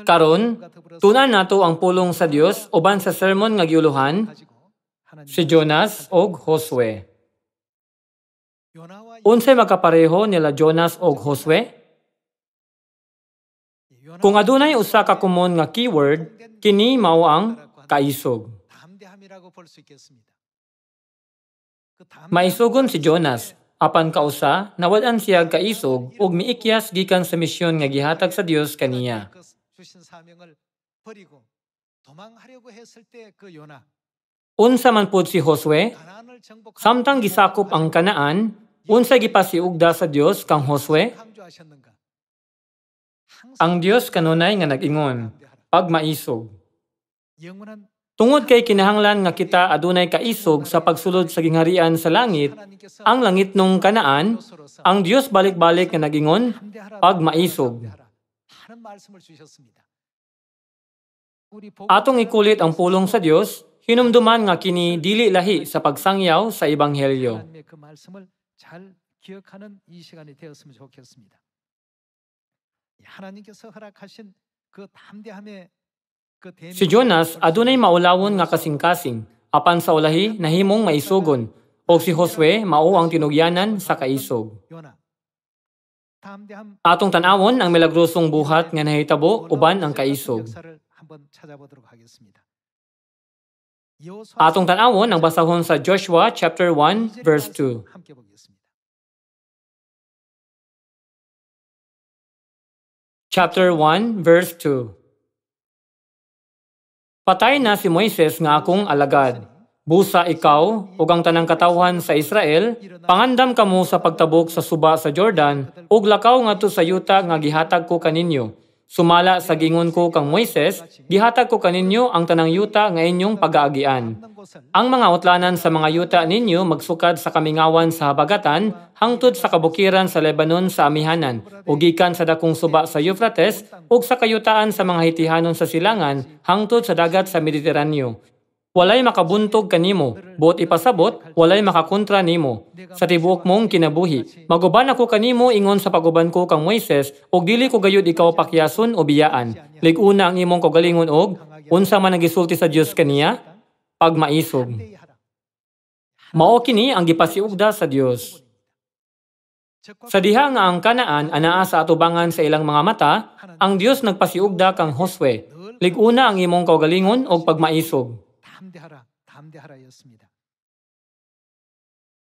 Karon, tunan nato ang pulong sa Dios uban sa sermon nga giuluhan si Jonas ug Josue. Unsay magkapareho nila Jonas ug Josue? Kung adunay usa ka common nga keyword, kini mao ang kaisog. Maisugon si Jonas, apan kausa nawad-an siya kaisog ug miikyas gikan sa misyon nga gihatag sa Dios kaniya. Unsa man pud si Josue, samtang gisakop ang Kanaan, unsay gipasiugda sa Dios kang Josue? Ang Dios kanunay nga nag-ingon, pagmaisog. Tungod kay kinahanglan nga kita adunay kaisog sa pagsulod sa gingharian sa langit, ang langit nung Kanaan, ang Dios balik-balik nga nag-ingon, pagmaisog. Atong ikulit ang pulong sa Dios, hinumduman nga kini dili lahi sa pagsangyaw sa ebanghelyo. Si Jonas adunay maulawon nga kasing-kasing, apan sa ulahi nahimong maisugon, o si Josue mao ang tinugyanan sa kaisog. Atong tan-awon ang milagrosong buhat nga nahitabo uban ang kaisog. Atong tan-awon ang basahon sa Joshua chapter 1 verse 2. Chapter 1 verse 2. Patay na si Moises nga akong alagad. Busa ikaw ug ang tanang katawhan sa Israel, pangandam kamo sa pagtabok sa suba sa Jordan ug lakaw ngadto sa yuta nga gihatag ko kaninyo. Sumala sa gingon ko kang Moises, gihatag ko kaninyo ang tanang yuta nga inyong pag-aagian. Ang mga utlanan sa mga yuta ninyo magsukad sa kamingawan sa habagatan hangtod sa kabukiran sa Lebanon sa amihanan, ug gikan sa dakong suba sa Euphrates ug sa kayutaan sa mga Hitihanon sa silangan hangtod sa dagat sa Mediteraneo. Walay makabuntog kanimo, buot ipasabot, walay makakontra nimo. Sa tibuok mong kinabuhi, maguban ako kanimo ingon sa paguban ko kang Moises, ug dili ko gayud ikaw pakyason o biyaan. Lig-una ang imong kaugalingon og, unsa man ang gisulti sa Dios kaniya? Pagmaisog. Mao kini ang gipasiugda sa Dios. Sa diha nga ang Kanaan anaa sa atubangan sa ilang mga mata, ang Dios nagpasiugda kang Josue. Lig-una ang imong kaugalingon og pagmaisog.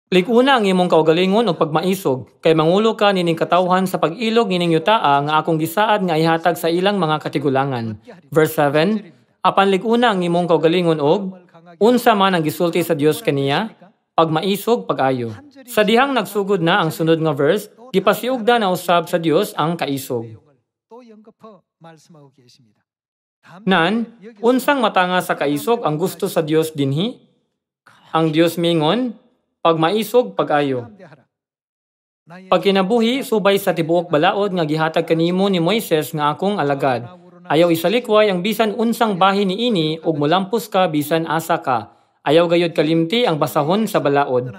Lig-una ang imong kaugalingon o pagmaisog, kay mangulo ka nining katawhan sa pag-ilog nining yutaa nga akong gisaad nga ihatag sa ilang mga katigulangan. Verse 7, apan lig-una ang imong kaugalingon og, unsa man ang gisulti sa Dios kaniya, pagmaisog pag-ayo. Sa dihang nagsugod na ang sunod nga verse, gipasiugda na usab sa Dios ang kaisog. Nan, unsang matanga sa kaisog ang gusto sa Dios dinhi? Ang Dios mingon, pagmaisog pag-ayo. Pagkinabuhi subay sa tibuok balaod nga gihatag kanimo ni Moises nga akong alagad. Ayaw isalikway ang bisan unsang bahin niini ug molampos ka bisan asa ka. Ayaw gayud kalimti ang basahon sa balaod.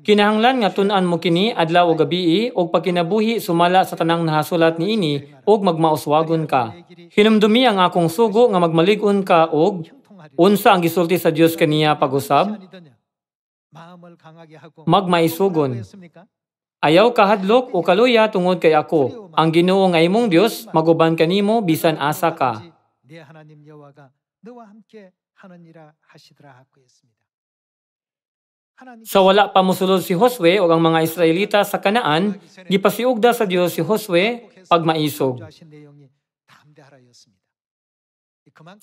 Kinahanglan nga tun-an mo kini adlaw ug gabii ug pagkinabuhi sumala sa tanang nahasulat niini ug magmauswagon ka. Hinumdumi ang akong sugo nga magmalig-on ka og unsa ang gisulti sa Dios kaniya pag-usab? Magmaisugon. Ayaw kahadlok o kaluya tungod kay ako. Ang Ginoo nga imong Dios maguban kanimo bisan asa ka. Sa wala pa mosulod si Josue o ang mga Israelita sa Kanaan, gipasiugda sa Dios si Josue pagmaisog.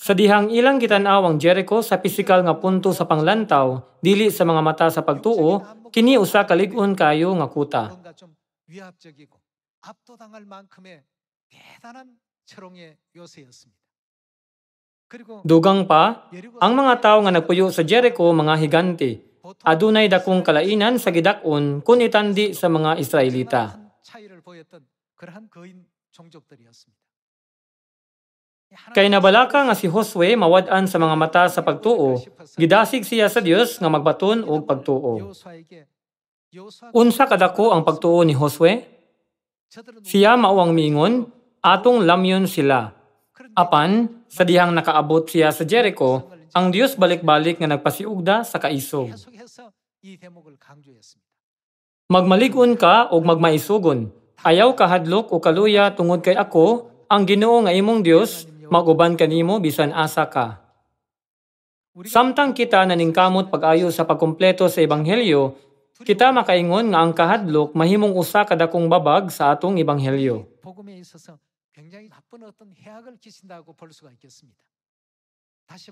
Sa dihang ilang gitan-aw ang Jericho sa pisikal nga punto sa panglantaw, dili sa mga mata sa pagtuo, kini usa ka lig-on kayo nga kuta. Dugang pa, ang mga tao nga nagpuyo sa Jericho mga higante. Adunay dakong kalainan sa gidak-on kun itandi sa mga Israelita. Kay nabalaka nga si Josue mawad-an sa mga mata sa pagtuo, gidasig siya sa Dios nga magbaton og pagtuo. Unsa kadako ang pagtuo ni Josue? Siya mao ang miingon, atong lamyon sila. Apan, sa dihang nakaabot siya sa Jericho, ang Dios balik-balik nga nagpasiugda sa kaisog. Magmaligon ka o magmaisugon. Ayaw kahadlok o kaluya tungod kay ako, ang Ginoo nga imong Dios, maguban kanimo bisan asa ka. Samtang kita naningkamot pag-ayo sa pagkumpleto sa ebanghelyo, kita makaingon nga ang kahadlok mahimong usa ka dakong babag sa atong ebanghelyo.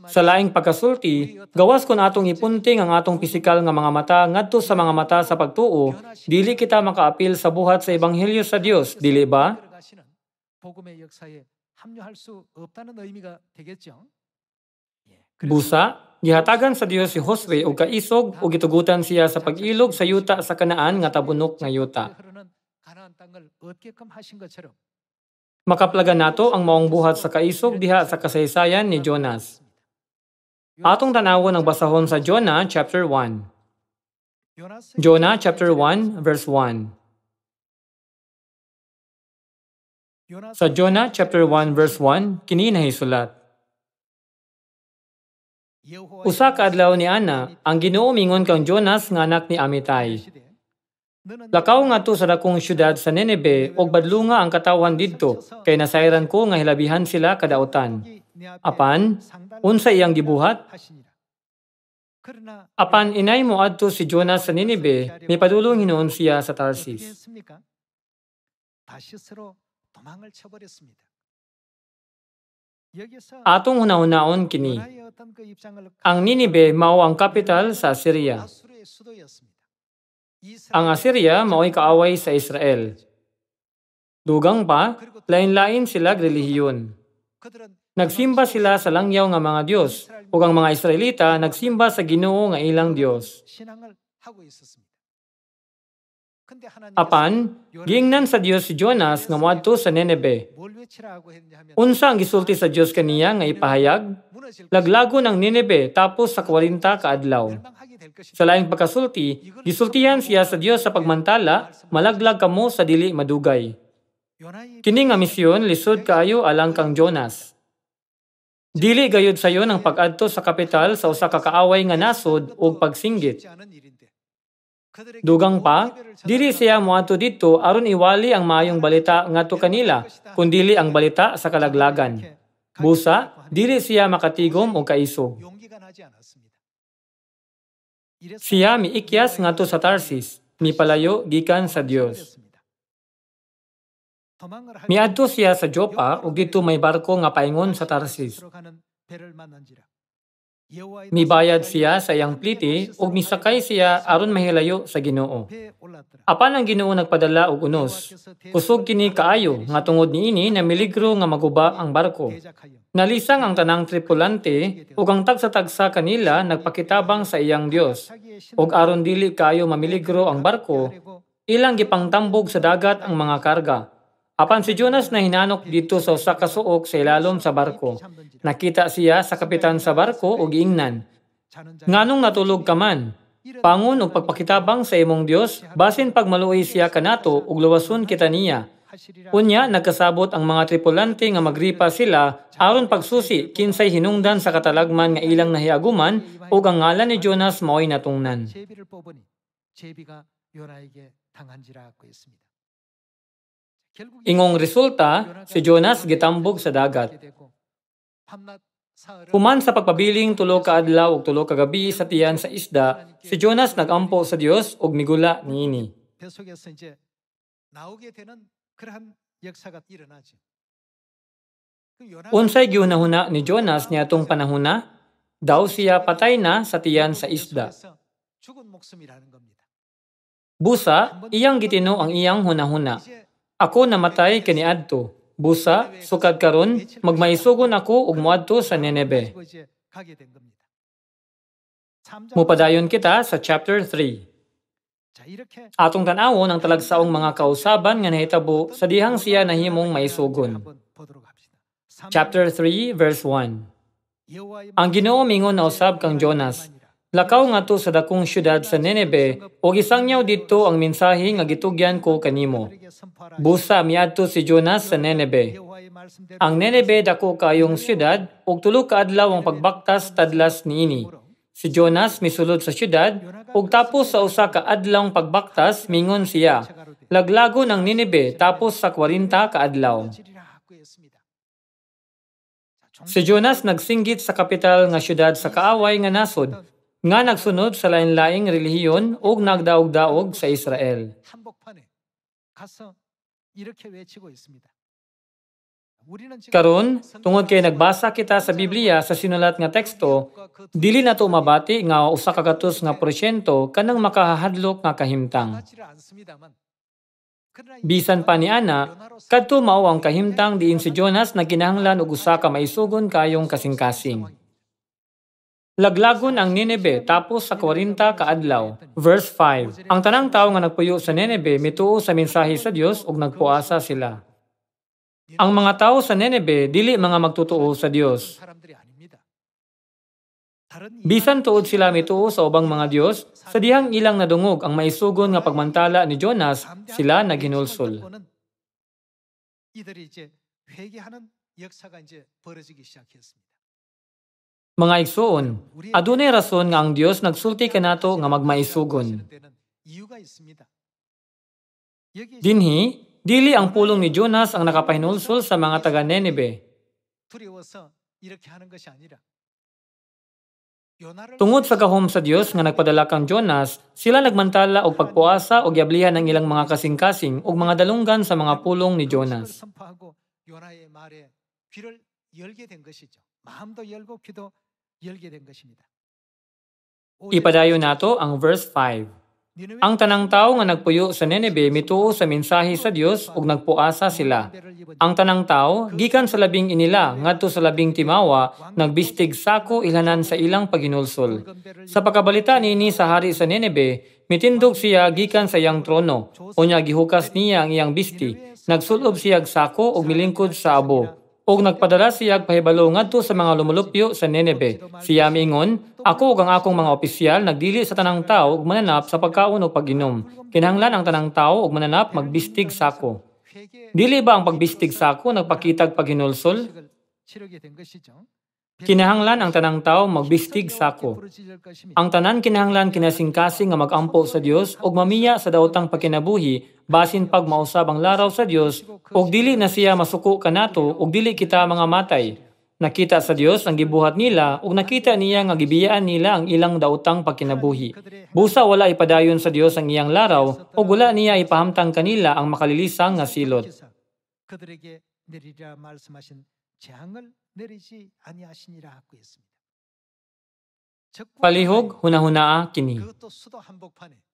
Sa laing pagkasulti, gawas kon atong ipunting ang atong pisikal nga mga mata ngadto sa mga mata sa pagtuo, dili kita makaapil sa buhat sa ebanghelyo sa Dios, dili ba? Busa, gihatagan sa Dios si Josue og kaisog ug gitugutan siya sa pag-ilog sa yuta sa Kanaan nga tabunok nga yuta. Makaplagan nato ang maong buhat sa kaisog diha sa kasaysayan ni Jonas. Atong tanawon ang basahon sa Jonah chapter 1. Jonah chapter 1 verse 1. Sa Jonah chapter 1 verse 1, kini nahisulat. Usa ka adlaw ni ana, ang Ginoo mingon kang Jonas nga anak ni Amitay. Lakaw ngadto sa dakong syudad sa Nineve ug badlunga ang katawhan didto, kay nasayran ko nga hilabihan sila kadaotan. Apan, unsa iyang gibuhat? Apan inay mo adto si Jonas sa Nineve, mipadulong hinuon siya sa Tarsis. Atong hunahunaon kini. Ang Nineve mao ang kapital sa Assyria. Ang Assyria mao'y kaaway sa Israel. Dugang pa, lain-lain sila relihiyon. Nagsimba sila sa langyaw nga mga Dios, ug ang mga Israelita nagsimba sa Ginoo nga ilang Dios. Apan, giingnan sa Dios si Jonas nga moadto sa Nineve. Unsa ang gisulti sa Dios kaniya nga ipahayag? Laglago ng Nineve tapos sa 40 ka adlaw. Sa laing pagkasulti, gisultihan siya sa Dios sa pagmantala, malaglag kamo sa dili madugay. Kini nga misyon lisod kaayo alang kang Jonas. Dili gayud sayo ang pag-adto sa kapital sa usa ka kaaway nga nasod ug pagsinggit. Dugang pa, dili siya moadto didto aron iwali ang maayong balita ngadto kanila, kundili ang balita sa kalaglagan. Busa, dili siya makatigom og kaisog. Siya miikyas ngadto sa Tarsis, mipalayo gikan sa Dios. Miadto siya sa Joppa ug didto may barko nga paingon sa Tarsis. Mibayad siya sa iyang pliti ug misakay siya aron mahilayo sa Ginoo. Apan ang Ginoo nagpadala og unos. Kusog kini kaayo nga tungod niini na miligro nga maguba ang barko. Nalisang ang tanang tripulante ug ang tagsa-tagsa kanila nagpakitabang sa iyang Dios. Ug aron dili kaayo mamiligro ang barko, ilang gipangtambog sa dagat ang mga karga. Apan si Jonas na hinanok dito sa usa ka suok sa ilalom sa barko. Nakita siya sa kapitan sa barko ug giingnan. Nganong natulog ka man? Pangon og pagpakitabang sa imong Dios, basin pag maluoy siya kanato ug luwason kita niya. Unya nagkasabot ang mga tripulante nga magripa sila aron pagsusi kinsay hinungdan sa katalagman nga ilang nahiaguman ug ang ngalan ni Jonas mao'y natungnan. Ingong resulta, si Jonas gitambog sa dagat. Human sa pagpabiling tulo ka adlaw ug tulo ka gabi sa tiyan sa isda, si Jonas nagampo sa Dios ug migula niini. Unsay gihunahuna ni Jonas niadtong panahona? Daw siya patay na sa tiyan sa isda. Busa, iyang gitino ang iyang hunahuna. Ako namatay kaniadto. Busa, sukad karon, magmaisugon ako ug moadto sa Nineve. Mupadayon kita sa chapter 3. Atong tan-awon ang talagsaong mga kausaban nga nahitabo sa dihang siya nahimong maisugon. Chapter 3 verse 1. Ang Ginoo mingon na usab kang Jonas, Lakaw nga to sa dakong syudad sa Nineve, o gisangyaw dito ang mensahe nga gitugyan ko kanimo. Busa miadto si Jonas sa Nineve. Ang Nineve dako kayong syudad, ug tulo ka adlaw ang pagbaktas tadlas niini. Si Jonas misulod sa syudad, ug tapos sa usa ka adlawng pagbaktas mingon siya, laglago ng Nineve tapos sa 40 ka adlaw. Si Jonas nagsinggit sa kapital nga syudad sa kaaway nga nasod, nga nagsunod sa lain-laing relihiyon ug nagdaog-daog sa Israel. Karon, tungod kay nagbasa kita sa Biblia sa sinulat nga teksto, dili nato mabati nga usa ka gatos nga porsyento kanang makahadlok nga kahimtang. Bisan pa ni ana, kadto mao ang kahimtang diin si Jonas nagkinahanglan og usa ka maisugon kayong kasing-kasing. Laglagon ang Nineve tapos sa 40 ka adlaw. Verse 5. Ang tanang tawo nga nagpuyo sa Nineve mituo sa mensahe sa Dios ug nagpuasa sila. Ang mga tawo sa Nineve dili mga magtutuo sa Dios. Bisan tuod sila mituo sa ubang mga Dios, sa dihang ilang nadungog ang maisugon nga pagmantala ni Jonas, sila naghinulsol. Mga igsoon, adunay rason nga ang Dios nagsulti kanato nga magmaisugon. Dinhi, dili ang pulong ni Jonas ang nakapahinulsol sa mga taga Nineve. Tungod sa gahom sa Dios nga nagpadala kang Jonas, sila nagmantala og pagpuasa og yablihan ang ilang mga kasing-kasing ug mga dalunggan sa mga pulong ni Jonas. Ipadayon nato ang verse 5. Ang tanang tawo nga nagpuyo sa Nineve mituo sa mensahe sa Dios ug nagpuasa sila. Ang tanang tawo gikan sa labing inila ngadto sa labing timawa nagbistig sako ilanan sa ilang paghinulsol. Sa pagkabalita niini sa hari sa Nineve, mitindog siya gikan sa iyang trono. Unya gihukas niya ang iyang bisti. Nagsulob siya sako ug milingkod sa abo. Og nagpadala siya pahibalo ngadto sa mga lumulupyo sa Nineve. Siya miingon, ako ug ang akong mga opisyal nagdili sa tanang tawo ug mananap sa pagkaon ug pag-inom. Kinahanglan ang tanang tawo ug mananap magbistig sako. Dili ba ang pagbistig sako nagpakitag paghinulsol? Kinahanglan ang tanang tawo magbistig sako. Ang tanan kinahanglan kinasing-kasing nga magampo sa Dios ug mamiya sa daotang pagkinabuhi basin pag mausab ang laraw sa Dios ug dili na siya masuko kanato ug dili kita mga matay. Nakita sa Dios ang gibuhat nila ug nakita niya nga gibiyaan nila ang ilang daotang pagkinabuhi. Busa wala ipadayon sa Dios ang iyang laraw ug wala niya ipahamtang kanila ang makalilisang nga silot. Palihog, hunahunaa kini.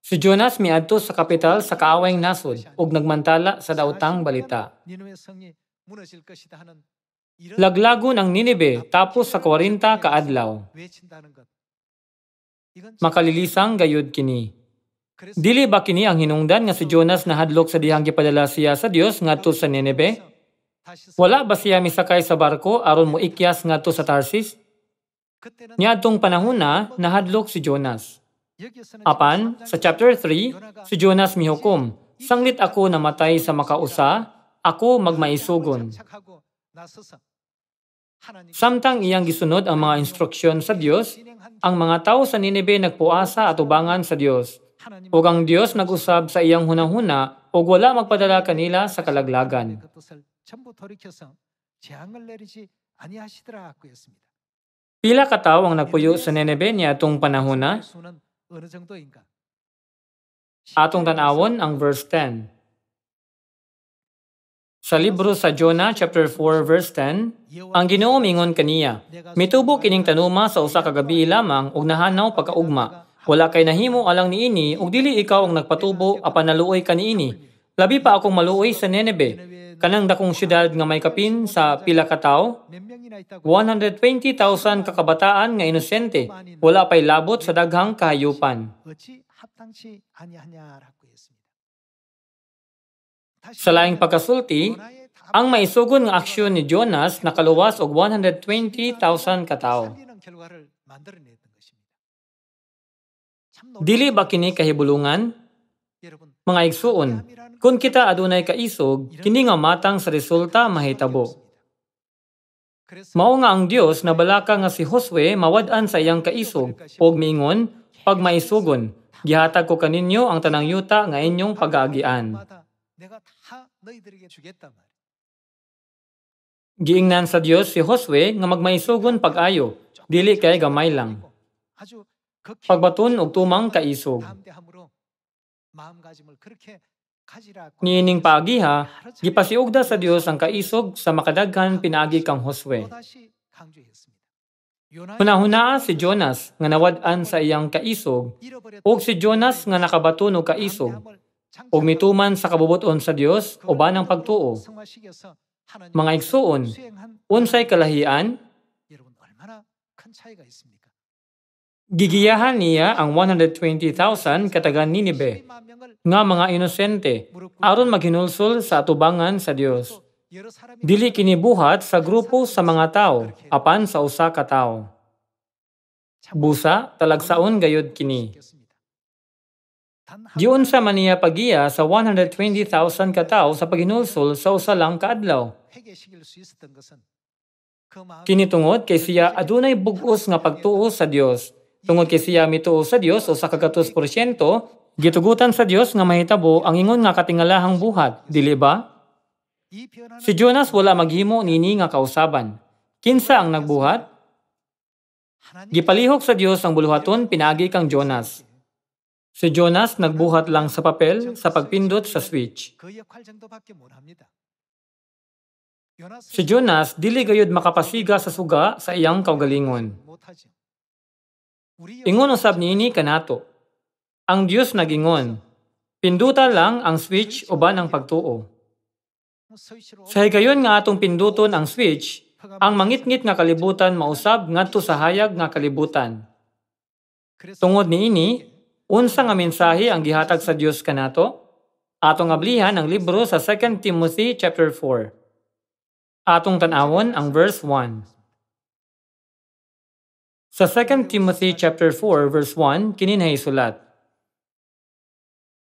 Si Jonas miadto sa kapital sa kaawayng nasod ug nagmantala sa daotang balita. Laglagon ang Nineve tapos sa 40 ka adlaw. Makalilisang gayud kini. Dili ba kini ang hinungdan nga si Jonas nahadlok sa dihang gipadala siya sa Dios ngadto sa Nineve? Wala ba siya misakay sa barko aron moikyas ngadto sa Tarsis? Niadtong panahon na nahadlok si Jonas. Apan, sa chapter 3, si Jonas mihukom, sanglit ako namatay sa makausa, ako magmaisugon. Samtang iyang gisunod ang mga instruksyon sa Dios, ang mga tawo sa Nineve nagpuasa at ubangan sa Dios. Ug ang Dios nag-usab sa iyang hunahuna ug wala magpadala kanila sa kalaglagan. Pila ka tawo ang nagpuyo sa Nineve niadtong panahon na? Atong tan-awon ang verse 10. Sa libro sa Jonah chapter 4 verse 10, ang Ginoo mingon kaniya, mitubo kining tanuma sa usa ka gabi lamang ug nahanaw pagkaugma. Wala kay nahimo alang niini ug dili ikaw ang nagpatubo apan naluoy ka niini. Labi pa akong maluoy sa Nineve, kanang dakong syudad nga may kapin sa pila ka tawo. 120,000 kakabataan nga inosente, wala pay labot sa daghang kahayupan. Sa laing pagkasulti, ang maisugon nga aksyon ni Jonas nakaluwas og 120,000 ka tawo. Dili ba kini kahibulungan? Mga igsuon, kung kita adunay kaisog, kini nga matang sa resulta mahitabo. Mao nga ang Dios na balaka nga si Josue mawad-an sa iyang kaisog, og miingon, pag maisugon, gihatag ko kaninyo ang tanang yuta nga inyong pag-aagian. Giingnan sa Dios si Josue nga magmaisugon pag-ayo, dili kay gamay lang. Pagbaton og tumang kaisog. Niining paagiha, gipasiugda sa Dios ang kaisog sa makadaghan pinaagi kang Josue. Hunahunaa si Jonas nga nawad-an sa iyang kaisog, ug si Jonas nga nakabaton og kaisog, ug mituman sa kabubuton sa Dios uban ang pagtuo. Mga igsuon, unsay kalahian? Gigiyahan niya ang 120,000 katagan Ninive, nga mga inosente, aron maghinulsol sa atubangan sa Dios. Dili kini buhat sa grupo sa mga tao, apan sa usa ka tawo. Busa, talagsaon gayud kini. Giunsa man niya pagiya sa 120,000 ka tawo sa paghinulsol sa usa lang ka adlaw. Kini tungod kay siya adunay bug-os nga pagtuo sa Dios. Tungod kay siya mituo sa Dios o sa kagatos porsyento, gitugutan sa Dios nga mahitabo ang ingon nga katingalahang buhat, dili ba? Si Jonas wala maghimo nini nga kausaban. Kinsa ang nagbuhat? Gipalihok sa Dios ang buluhaton pinaagi kang Jonas. Si Jonas nagbuhat lang sa papel sa pagpindot sa switch. Si Jonas dili gayud makapasiga sa suga sa iyang kaugalingon. Ingon usab niini kanato. Ang Dios nagingon, pinduta lang ang switch uban ang pagtuo. Sa higayon nga atong pinduton ang switch, ang mangitngit nga kalibutan mausab ngadto sa hayag nga kalibutan. Tungod niini, unsa nga mensahe ang gihatag sa Dios kanato? Atong ablihan ang libro sa 2 Timothy chapter 4. Atong tan-awon ang verse 1. Sa 2 Timothy chapter 4 verse 1 kini nahisulat.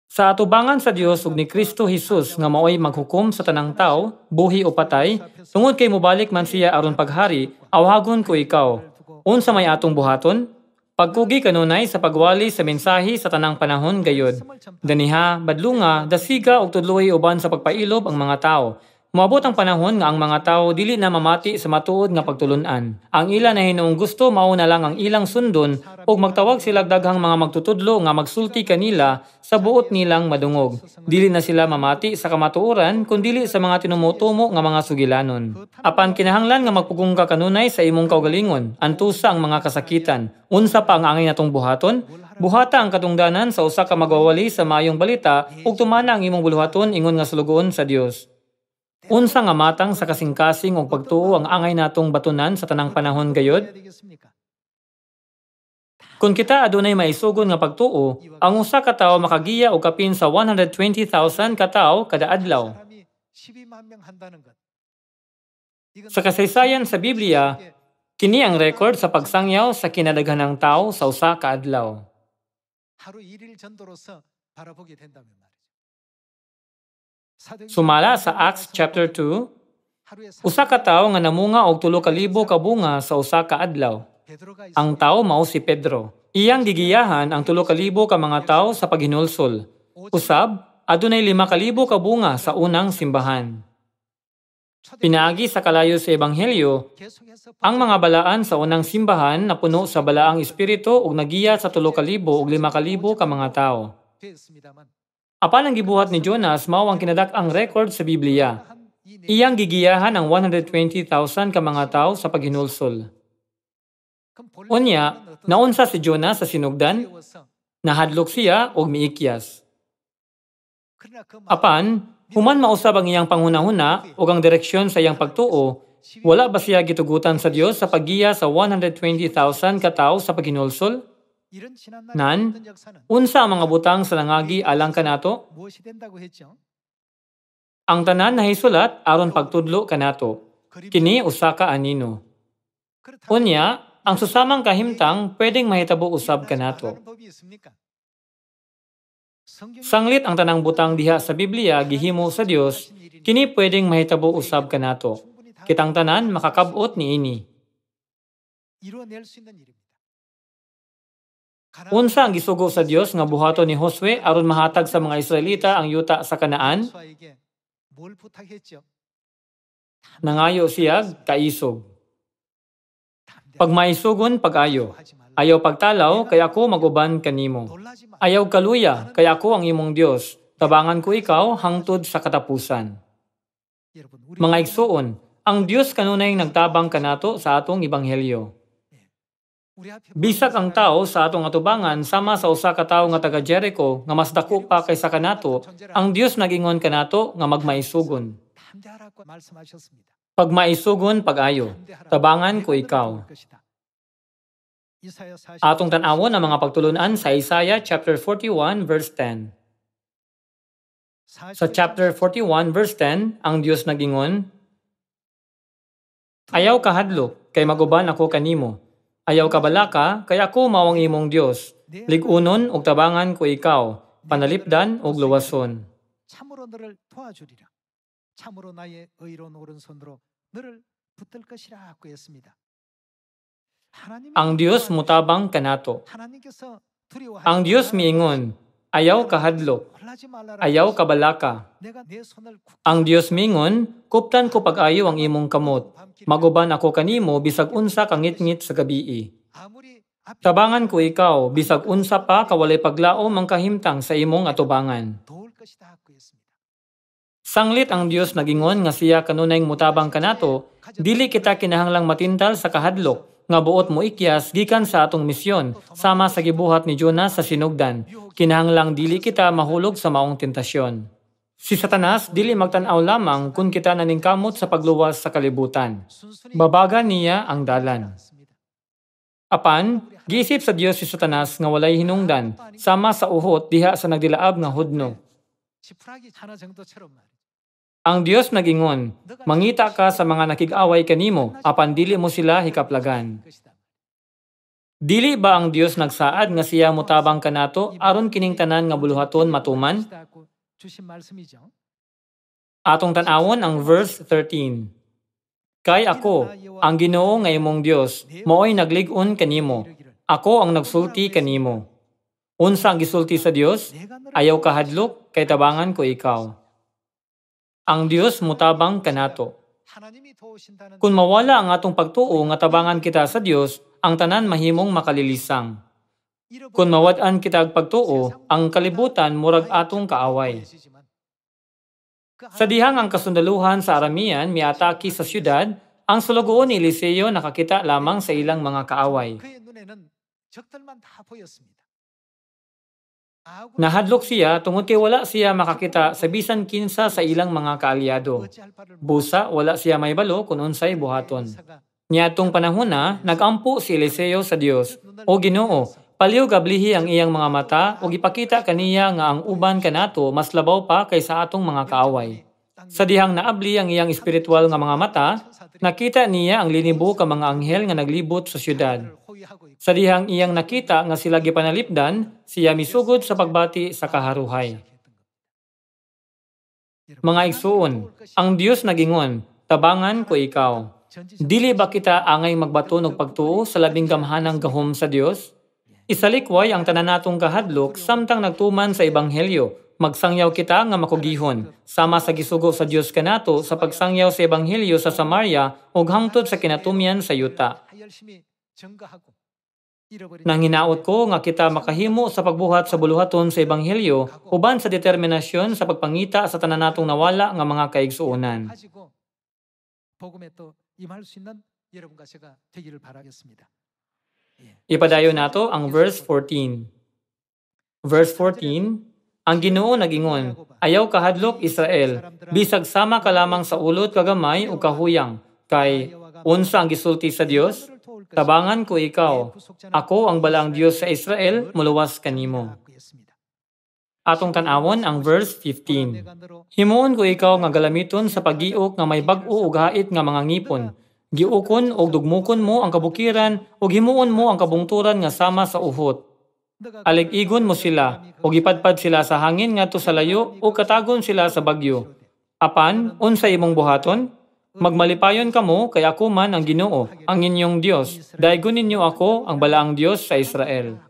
Sa atubangan sa Dios ug ni Kristo Jesus nga maoy maghukom sa tanang tao, buhi o patay, tungod kay mobalik man siya aron paghari, awhagon ko ikaw. Unsa may atong buhaton? Pagkugi kanunay sa pagwali sa mensahe sa tanang panahon gayod. Daniha, badlunga, dasiga ug tudloy uban sa pagpailob ang mga tao. Moabot ang panahon nga ang mga tao dili na mamati sa matuod nga pagtulun-an. Ang ila na hinuong gusto mao na lang ang ilang sundon ug magtawag sila daghang mga magtutudlo nga magsulti kanila sa buot nilang madungog. Dili na sila mamati sa kamatuoran kundi sa mga tinumutumo nga mga sugilanon. Apan kinahanglan nga magpugong ka kanunay sa imong kaugalingon, antusa ang mga kasakitan. Unsa pa ang angay natong buhaton? Buhata ang katungdanan sa usa ka magwawali sa maayong balita ug tumana ang imong buluhaton ingon nga sulugoon sa Dios. Unsa nga matang sa kasing-kasing ug pagtuo ang angay natong batunan sa tanang panahon gayod? Kung kita adunay maisugon nga pagtuo, ang usa ka tawo makagiya og kapin sa 120,000 ka tawo kada adlaw. Sa kasaysayan sa Biblia, kini ang record sa pagsangyaw sa kinadaghanang tawo sa usa ka adlaw. Sumala sa Acts chapter 2, usa ka tawo nga namunga og 3,000 ka bunga sa usa ka adlaw. Ang tawo mao si Pedro. Iyang gigiyahan ang 3,000 ka mga tawo sa paghinulsol. Usab, adunay 5,000 ka bunga sa unang simbahan. Pinaagi sa kalayo sa ebanghelyo, ang mga balaan sa unang simbahan napuno sa balaang espiritu ug nagiya sa 3,000 ug 5,000 ka mga tawo. Apan ang gibuhat ni Jonas mao ang kinadak-ang record sa Biblia. Iyang gigiyahan ang 120,000 ka mga tawo sa paghinulsol. Unya, naunsa si Jonas sa sinugdan? Nahadlok siya og miikyas. Apan, human mausab ang iyang panghunahuna ug ang direksyon sa iyang pagtuo, wala ba siya gitugutan sa Dios sa paggiya sa 120,000 ka tawo sa paghinulsol? Nan, unsa ang mga butang sa nangagi alang kanato? Ang tanan nahisulat aron pagtudlo kanato. Kini usa ka anino. Unya, Ang susamang kahimtang pwedeng mahitabo usab kanato. Sanglit ang tanang butang diha sa Biblia gihimo sa Dios, kini pwedeng mahitabo usab kanato. Kitang tanan makakabot niini. Unsa ang gisugo sa Dios nga buhaton ni Josue aron mahatag sa mga Israelita ang yuta sa Kanaan? Nangayo siya kaisog. Pagmaisugon pag-ayo. Ayaw pagtalaw kay ako maguban kanimo. Ayaw kaluya kay ako ang imong Dios. Tabangan ko ikaw hangtod sa katapusan. Mga igsuon, ang Dios kanunay nagtabang kanato sa atong ebanghelyo. Bisag ang tao sa atong atubangan sama sa usa ka tawo nga taga Jericho nga mas dako pa kaysa kanato, ang Dios nagingon kanato nga magmaisugon. Pagmaisugon pag-ayo, tabangan ko ikaw. Atong tan-awon ang mga pagtulunan sa Isaiah chapter 41 verse 10. Sa chapter 41 verse 10, ang Dios nagingon, ayaw kahadlok kay maguban ako kanimo. Ayaw kabalaka kay ako mao ang imong Dios. Lig-unon ug tabangan ko ikaw, panalipdan ug luwason. 참으로 너를 도와주리라. 참으로 나의 의로운 오른손으로 너를 붙들 것이라 하고 했습니다. Ang Dios mutabang kanato. Ang Dios miingon, ayaw kahadlok, ayaw kabalaka. Ang Dios miingon, kuptan ko pag-ayo ang imong kamot. Maguban ako kanimo bisag unsa kangit-ngit sa gabii. Tabangan ko ikaw bisag unsa pa kawalay paglaom ang kahimtang sa imong atubangan. Sanglit ang Dios nagingon nga siya kanunay mutabang kanato, dili kita kinahanglang matintal sa kahadlok nga buot mo ikyas gikan sa atong misyon sama sa gibuhat ni Jonas sa sinugdan. Kinahanglang dili kita mahulog sa maong tentasyon. Si Satanas dili magtan-aw lamang kung kita naningkamot sa pagluwas sa kalibutan. Babagan niya ang dalan. Apan, giisip sa Dios si Satanas nga walay hinungdan sama sa uhot diha sa nagdilaab nga hudno. Ang Dios nagingon, mangita ka sa mga nakig-away kanimo, apan dili mo sila hikaplagan. Dili ba ang Dios nagsaad nga siya mutabang kanato aron kining tanan nga buluhaton matuman? Atong tan-awon ang verse 13. Kay ako, ang Ginoo nga imong Dios, mao'y naglig-on kanimo. Ako ang nagsulti kanimo. Unsa ang gisulti sa Dios? Ayaw kahadlok, kay tabangan ko ikaw. Ang Dios mutabang kanato. Kung mawala ang atong pagtuo nga tabangan kita sa Dios, ang tanan mahimong makalilisang. Kung mawad-an kita pagtuo, ang kalibutan murag atong kaaway. Sa dihang ang kasundaluhan sa Aramian miataki sa syudad, ang sulugoon ni Eliseo nakakita lamang sa ilang mga kaaway. Nahadlok siya tungod kay wala siya makakita sa bisan kinsa sa ilang mga kaalyado. Busa wala siya may balo kung unsay buhaton. Niadtong panahon na nagampo si Eliseo sa Dios, o Ginoo, paliw gablihi ang iyang mga mata ug ipakita kaniya nga ang uban kanato mas labaw pa kaysa atong mga kaaway. Sa dihang naabli ang iyang espiritual nga mga mata, nakita niya ang linibo ka mga anghel nga naglibot sa syudad. Sa dihang iyang nakita nga sila gipanalipdan, siya misugod sa pagbati sa kaharuhay. Mga igsuon, ang Dios nagingon, tabangan ko ikaw. Dili ba kita angay magbaton og pagtuo sa labing gamhanang gahom sa Dios? Isalikway ang tanan natong kahadlok samtang nagtuman sa ebanghelyo. Magsangyaw kita nga makugihon, sama sa gisugo sa Dios kanato sa pagsangyaw sa ebanghelyo sa Samaria ug hangtod sa kinatumyan sa yuta. Nang hinaot ko nga kita makahimo sa pagbuhat sa buluhaton sa ebanghelyo uban sa determinasyon sa pagpangita sa tanan natong nawala nga mga kaigsuonan. Ipadayon nato ang verse 14. Verse 14, ang Ginoo nagingon, ayaw kahadlok Israel, bisag sama ka lamang sa ulot kagamay o kahuyang, kay unsa ang gisulti sa Dios? Tabangan ko ikaw, ako ang balaang Dios sa Israel, muluwas kanimo. Atong tan-awon ang verse 15. Himuon ko ikaw nga galamiton sa pag-iok nga may bag-o ug hait nga mga ngipon. Giukon og dugmukon mo ang kabukiran ug himuon mo ang kabungturan nga sama sa uhot. Alig-igon mo sila ug ipadpad sila sa hangin ngadto sa layo ug katagon sila sa bagyo. Apan unsa imong buhaton? Magmalipayon kamo kay ako man ang Ginoo, ang inyong Dios. Daygon ninyo ako ang balaang Dios sa Israel.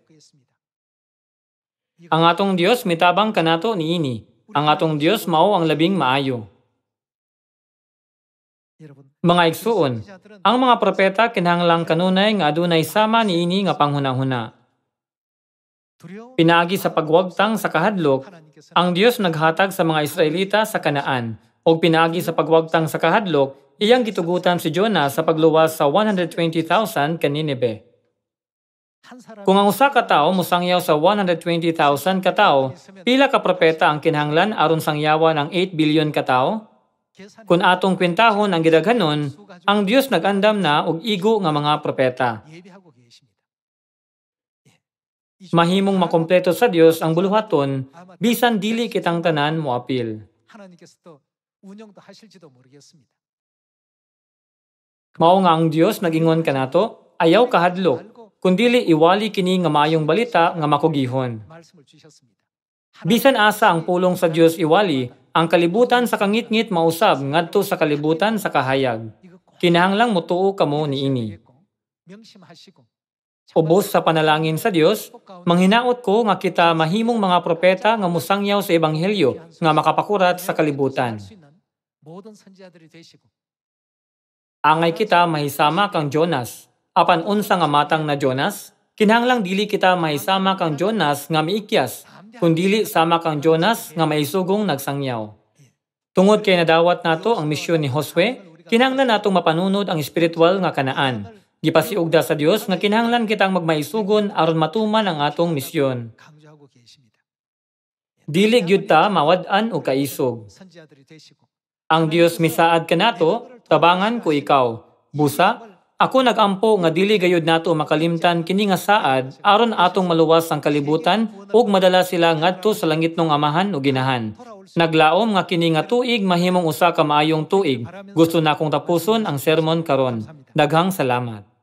Ang atong Dios mitabang kanato niini. Ang atong Dios mao ang labing maayo. Mga igsuon, ang mga propeta kinahanglang kanunay nga adunay sama niini nga panghunahuna. Pinaagi sa pagwagtang sa kahadlok, ang Dios naghatag sa mga Israelita sa Kanaan, o pinaagi sa pagwagtang sa kahadlok, iyang gitugutan si Jonah sa pagluwas sa 120,000 ka Nineve. Kung ang usa ka tawo musangyaw sa 120,000 ka tawo, pila ka propeta ang kinahanglan aron sangyawan ang 8 billion ka tawo? Kung atong kwentahon ang gidaghanon, ang Dios nag-andam na og igo nga mga propeta. Mahimong makompleto sa Dios ang buluhaton, bisan dili kitang tanan moapil. Mao nga ang Dios nagingon kanato, ayaw kahadlok, kundili iwali kini nga maayong balita nga makugihon. Bisan asa ang pulong sa Dios iwali, ang kalibutan sa kangit-ngit mausab ngadto sa kalibutan sa kahayag. Kinahanglang motuo kamo niini. Ubos sa panalangin sa Dios, manghinaot ko nga kita mahimong mga propeta nga musangyaw sa ebanghelyo nga makapakurat sa kalibutan. Angay kita mahisama kang Jonas. Apan unsa nga matang na Jonas? Kinahanglang dili kita mahisama kang Jonas nga miikyas, kundili sama kang Jonas nga maisugong nagsangyaw. Tungod kay nadawat nato ang misyon ni Josue, kinahanglan natong mapanunod ang espiritual nga kanaan. Gipasiugda sa Dios nga kinahanglan kitang magmaisugon aron matuman ang atong misyon. Dili gyud ta mawad-an o kaisog. Ang Dios misaad kanato, tabangan ko ikaw. Busa, ako nagampo nga dili gayud nato makalimtan kini nga saad aron atong maluwas ang kalibutan ug madala sila ngadto sa langitnong amahan o ginahan. Naglaom nga kini nga tuig mahimong usa ka maayong tuig. Gusto na akong tapuson ang sermon karon. Daghang salamat.